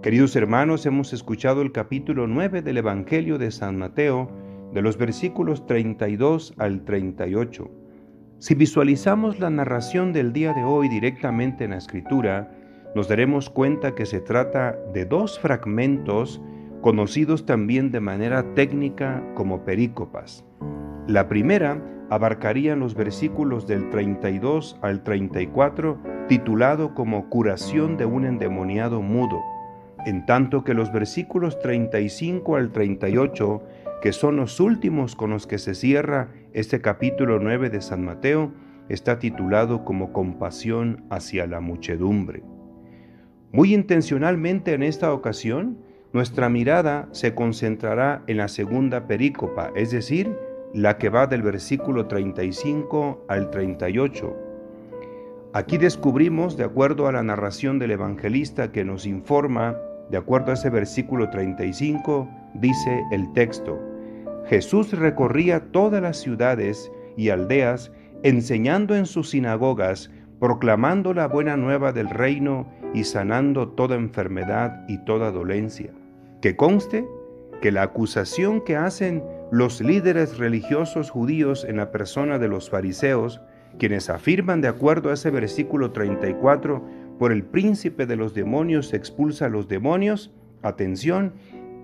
Queridos hermanos, hemos escuchado el capítulo 9 del Evangelio de San Mateo, de los versículos 32 al 38. Si visualizamos la narración del día de hoy directamente en la Escritura, nos daremos cuenta que se trata de dos fragmentos conocidos también de manera técnica como perícopas. La primera abarcaría los versículos del 32 al 34, titulado como Curación de un endemoniado mudo, en tanto que los versículos 35 al 38, que son los últimos con los que se cierra este capítulo 9 de San Mateo, está titulado como Compasión hacia la muchedumbre. Muy intencionalmente en esta ocasión, nuestra mirada se concentrará en la segunda perícopa, es decir, la que va del versículo 35 al 38. Aquí descubrimos, de acuerdo a la narración del evangelista que nos informa, de acuerdo a ese versículo 35, dice el texto: Jesús recorría todas las ciudades y aldeas, enseñando en sus sinagogas, proclamando la buena nueva del reino y sanando toda enfermedad y toda dolencia. Que conste que la acusación que hacen los líderes religiosos judíos en la persona de los fariseos, quienes afirman de acuerdo a ese versículo 34, por el príncipe de los demonios se expulsa a los demonios, atención,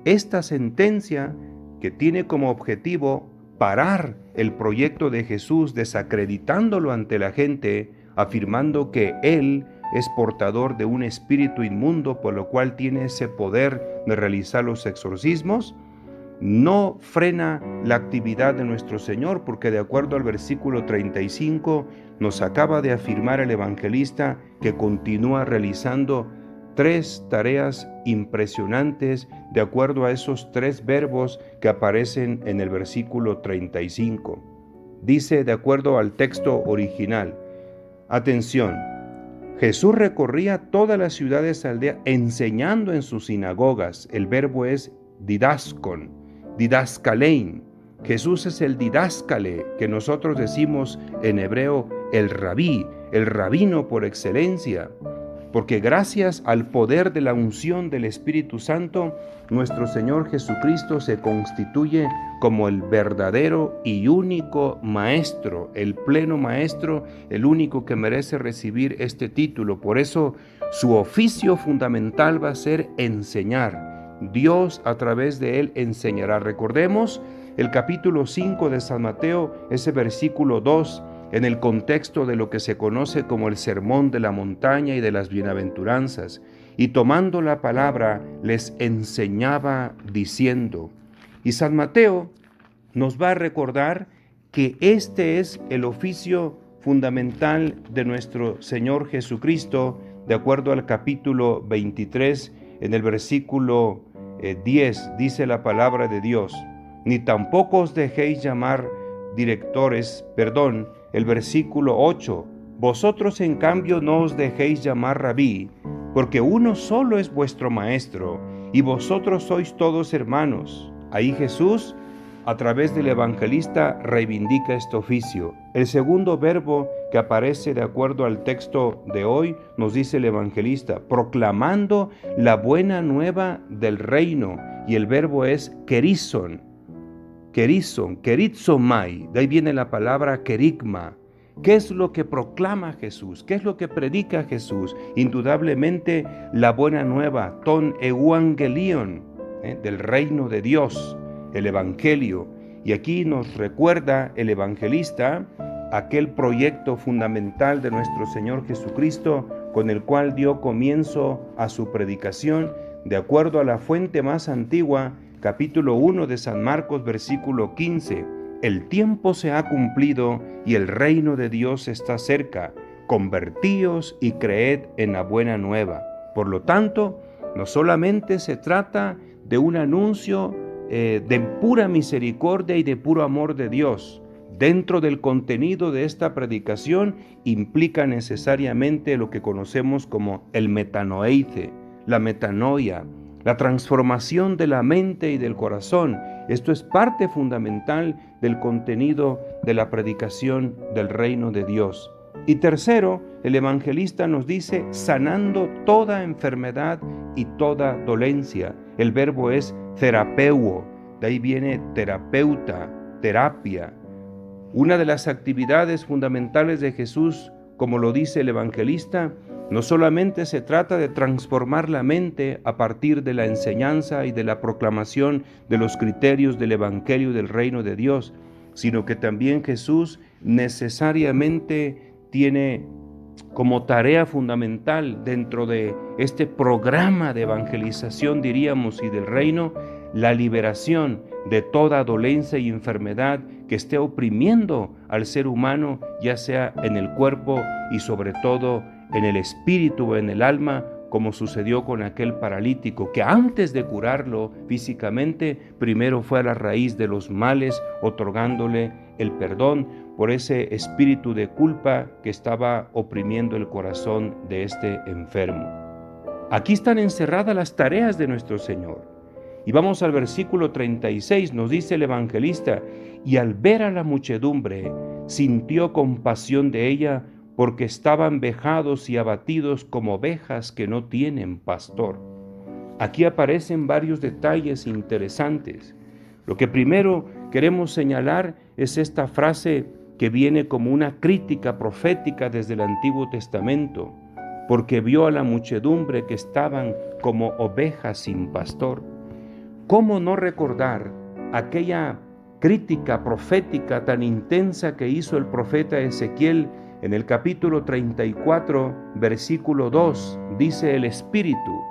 esta sentencia que tiene como objetivo parar el proyecto de Jesús desacreditándolo ante la gente, afirmando que Él es portador de un espíritu inmundo, por lo cual tiene ese poder de realizar los exorcismos, no frena la actividad de nuestro Señor, porque de acuerdo al versículo 35 nos acaba de afirmar el evangelista que continúa realizando 3 tareas impresionantes de acuerdo a esos 3 verbos que aparecen en el versículo 35. Dice de acuerdo al texto original, atención, Jesús recorría todas las ciudades y aldeas enseñando en sus sinagogas. El verbo es didaskon, didaskalein. Jesús es el didáscale, que nosotros decimos en hebreo el rabí, el rabino por excelencia, porque gracias al poder de la unción del Espíritu Santo, nuestro Señor Jesucristo se constituye como el verdadero y único maestro, el pleno maestro, el único que merece recibir este título. Por eso su oficio fundamental va a ser enseñar. Dios a través de él enseñará. Recordemos el capítulo 5 de San Mateo, ese versículo 2, en el contexto de lo que se conoce como el Sermón de la Montaña y de las Bienaventuranzas. Y tomando la palabra, les enseñaba diciendo. Y San Mateo nos va a recordar que este es el oficio fundamental de nuestro Señor Jesucristo, de acuerdo al capítulo 23, en el versículo 10, dice la palabra de Dios: ni tampoco os dejéis llamar directores, el versículo 8, vosotros en cambio no os dejéis llamar rabí, porque uno solo es vuestro maestro, y vosotros sois todos hermanos. Ahí Jesús, a través del evangelista, reivindica este oficio. El segundo verbo que aparece de acuerdo al texto de hoy, nos dice el evangelista, proclamando la buena nueva del reino, y el verbo es kerizon, kerizomai, de ahí viene la palabra kerigma. ¿Qué es lo que proclama Jesús? ¿Qué es lo que predica Jesús? Indudablemente la buena nueva, ton euangelion, del reino de Dios, el evangelio. Y aquí nos recuerda el evangelista aquel proyecto fundamental de nuestro Señor Jesucristo, con el cual dio comienzo a su predicación, de acuerdo a la fuente más antigua, capítulo 1 de San Marcos, versículo 15. El tiempo se ha cumplido y el reino de Dios está cerca. Convertíos y creed en la buena nueva. Por lo tanto, no solamente se trata de un anuncio de pura misericordia y de puro amor de Dios. Dentro del contenido de esta predicación implica necesariamente lo que conocemos como el metanoeite, la metanoia, la transformación de la mente y del corazón. Esto es parte fundamental del contenido de la predicación del reino de Dios. Y tercero, el evangelista nos dice sanando toda enfermedad y toda dolencia. El verbo es terapeuo, de ahí viene terapeuta, terapia. Una de las actividades fundamentales de Jesús, como lo dice el evangelista, no solamente se trata de transformar la mente a partir de la enseñanza y de la proclamación de los criterios del evangelio del reino de Dios, sino que también Jesús necesariamente tiene como tarea fundamental dentro de este programa de evangelización, diríamos, y del reino, la liberación de toda dolencia y enfermedad que esté oprimiendo al ser humano, ya sea en el cuerpo y sobre todo en el espíritu o en el alma, como sucedió con aquel paralítico, que antes de curarlo físicamente, primero fue a la raíz de los males, otorgándole el perdón por ese espíritu de culpa que estaba oprimiendo el corazón de este enfermo. Aquí están encerradas las tareas de nuestro Señor. Y vamos al versículo 36, nos dice el evangelista, y al ver a la muchedumbre, sintió compasión de ella, porque estaban vejados y abatidos como ovejas que no tienen pastor. Aquí aparecen varios detalles interesantes. Lo que primero queremos señalar es esta frase que viene como una crítica profética desde el Antiguo Testamento, porque vio a la muchedumbre que estaban como ovejas sin pastor. ¿Cómo no recordar aquella crítica profética tan intensa que hizo el profeta Ezequiel en el capítulo 34, versículo 2? Dice el Espíritu: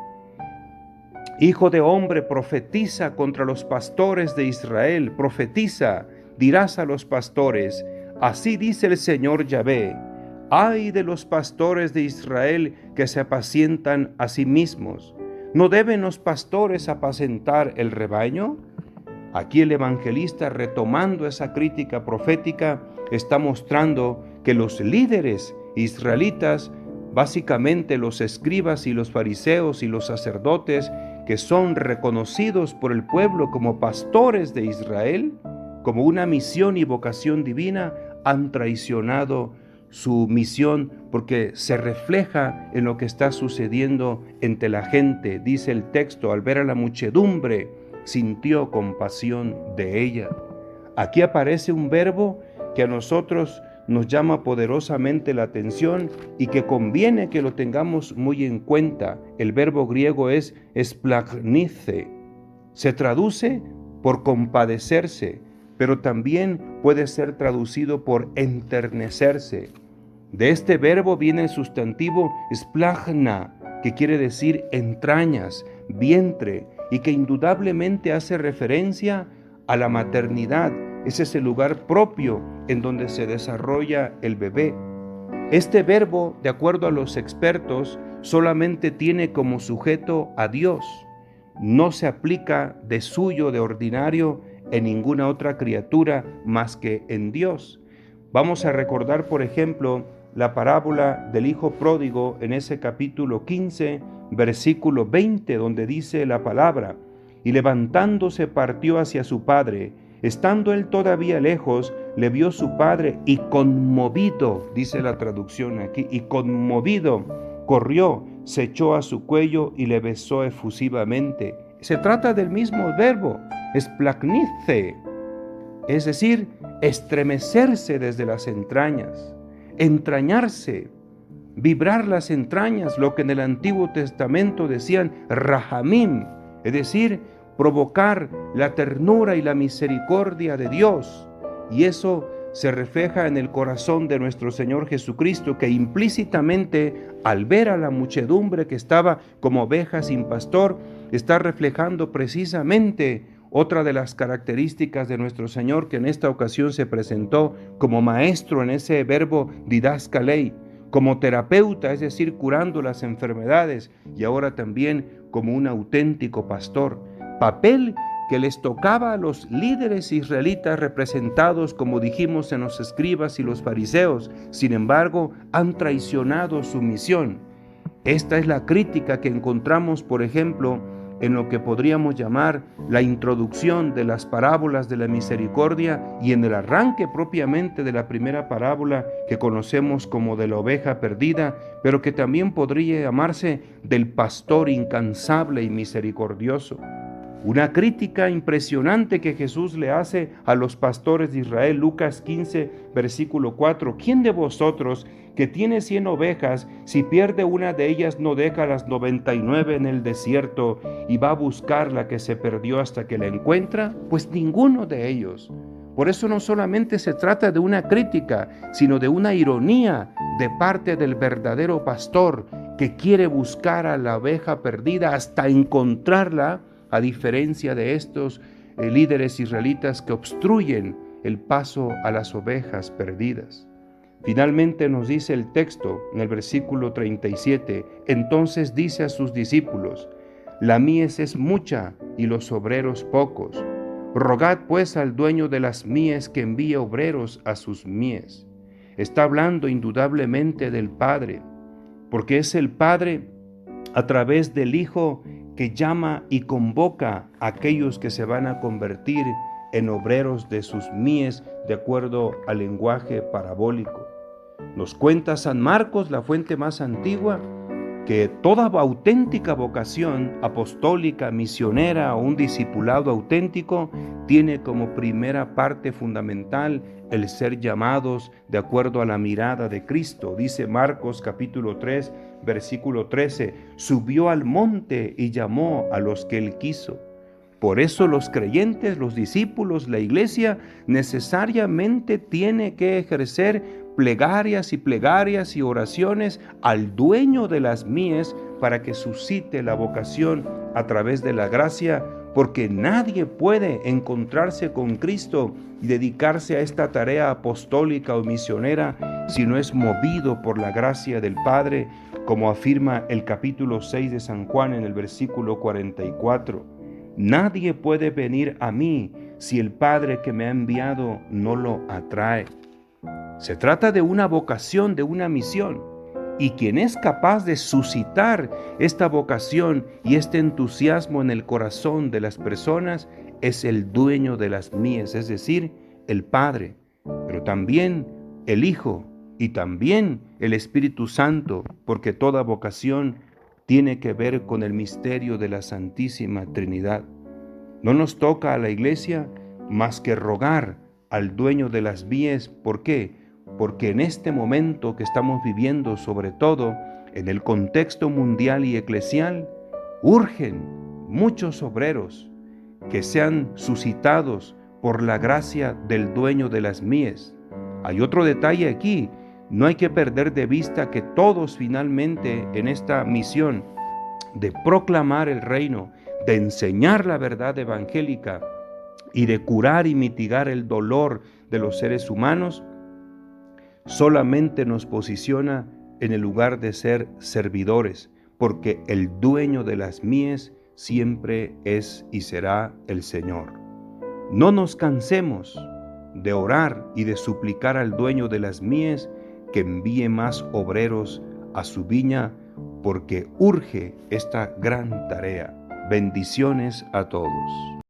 Hijo de hombre, profetiza contra los pastores de Israel, profetiza, dirás a los pastores, así dice el Señor Yahvé, ay de los pastores de Israel que se apacientan a sí mismos. ¿No deben los pastores apacentar el rebaño? Aquí el evangelista, retomando esa crítica profética, está mostrando que los líderes israelitas, básicamente los escribas y los fariseos y los sacerdotes, que son reconocidos por el pueblo como pastores de Israel, como una misión y vocación divina, han traicionado su misión porque se refleja en lo que está sucediendo entre la gente. Dice el texto, al ver a la muchedumbre, sintió compasión de ella. Aquí aparece un verbo que a nosotros nos llama poderosamente la atención y que conviene que lo tengamos muy en cuenta. El verbo griego es esplagnice. Se traduce por compadecerse, pero también puede ser traducido por enternecerse. De este verbo viene el sustantivo splagna, que quiere decir entrañas, vientre, y que indudablemente hace referencia a la maternidad. Ese es el lugar propio en donde se desarrolla el bebé. Este verbo, de acuerdo a los expertos, solamente tiene como sujeto a Dios. No se aplica de suyo, de ordinario, en ninguna otra criatura más que en Dios. Vamos a recordar, por ejemplo, la parábola del hijo pródigo en ese capítulo 15, versículo 20, donde dice la palabra: y levantándose partió hacia su padre. Estando él todavía lejos, le vio su padre y conmovido, dice la traducción aquí, y conmovido, corrió, se echó a su cuello y le besó efusivamente. Se trata del mismo verbo, esplagnice, es decir, estremecerse desde las entrañas, entrañarse, vibrar las entrañas, lo que en el Antiguo Testamento decían rahamim, es decir, provocar la ternura y la misericordia de Dios. Y eso se refleja en el corazón de nuestro Señor Jesucristo, que implícitamente, al ver a la muchedumbre que estaba como oveja sin pastor, está reflejando precisamente otra de las características de nuestro Señor, que en esta ocasión se presentó como maestro en ese verbo didaskalei, como terapeuta, es decir, curando las enfermedades, y ahora también como un auténtico pastor, papel que les tocaba a los líderes israelitas representados, como dijimos, en los escribas y los fariseos. Sin embargo, han traicionado su misión. Esta es la crítica que encontramos, por ejemplo, en lo que podríamos llamar la introducción de las parábolas de la misericordia y en el arranque propiamente de la primera parábola que conocemos como de la oveja perdida, pero que también podría llamarse del pastor incansable y misericordioso. Una crítica impresionante que Jesús le hace a los pastores de Israel, Lucas 15, versículo 4. ¿Quién de vosotros que tiene 100 ovejas, si pierde una de ellas no deja las 99 en el desierto y va a buscar la que se perdió hasta que la encuentra? Pues ninguno de ellos. Por eso no solamente se trata de una crítica, sino de una ironía de parte del verdadero pastor que quiere buscar a la oveja perdida hasta encontrarla, a diferencia de estos líderes israelitas que obstruyen el paso a las ovejas perdidas. Finalmente nos dice el texto en el versículo 37, entonces dice a sus discípulos, la mies es mucha y los obreros pocos. Rogad pues al dueño de las mies que envíe obreros a sus mies. Está hablando indudablemente del Padre, porque es el Padre a través del Hijo que llama y convoca a aquellos que se van a convertir en obreros de sus mies de acuerdo al lenguaje parabólico. Nos cuenta San Marcos, la fuente más antigua, que toda auténtica vocación apostólica, misionera o un discipulado auténtico tiene como primera parte fundamental el ser llamados de acuerdo a la mirada de Cristo. Dice Marcos capítulo 3, versículo 13, subió al monte y llamó a los que él quiso. Por eso los creyentes, los discípulos, la iglesia necesariamente tiene que ejercer plegarias y oraciones al dueño de las mies para que suscite la vocación a través de la gracia, porque nadie puede encontrarse con Cristo y dedicarse a esta tarea apostólica o misionera si no es movido por la gracia del Padre, como afirma el capítulo 6 de San Juan en el versículo 44. Nadie puede venir a mí si el Padre que me ha enviado no lo atrae. Se trata de una vocación, de una misión, y quien es capaz de suscitar esta vocación y este entusiasmo en el corazón de las personas es el dueño de las mies, es decir, el Padre, pero también el Hijo y también el Espíritu Santo, porque toda vocación tiene que ver con el misterio de la Santísima Trinidad. No nos toca a la Iglesia más que rogar al dueño de las mies. ¿Por qué? Porque en este momento que estamos viviendo, sobre todo en el contexto mundial y eclesial, urgen muchos obreros que sean suscitados por la gracia del dueño de las mies. Hay otro detalle aquí, no hay que perder de vista que todos finalmente en esta misión de proclamar el reino, de enseñar la verdad evangélica y de curar y mitigar el dolor de los seres humanos, solamente nos posiciona en el lugar de ser servidores, porque el dueño de las mies siempre es y será el Señor. No nos cansemos de orar y de suplicar al dueño de las mies que envíe más obreros a su viña, porque urge esta gran tarea. Bendiciones a todos.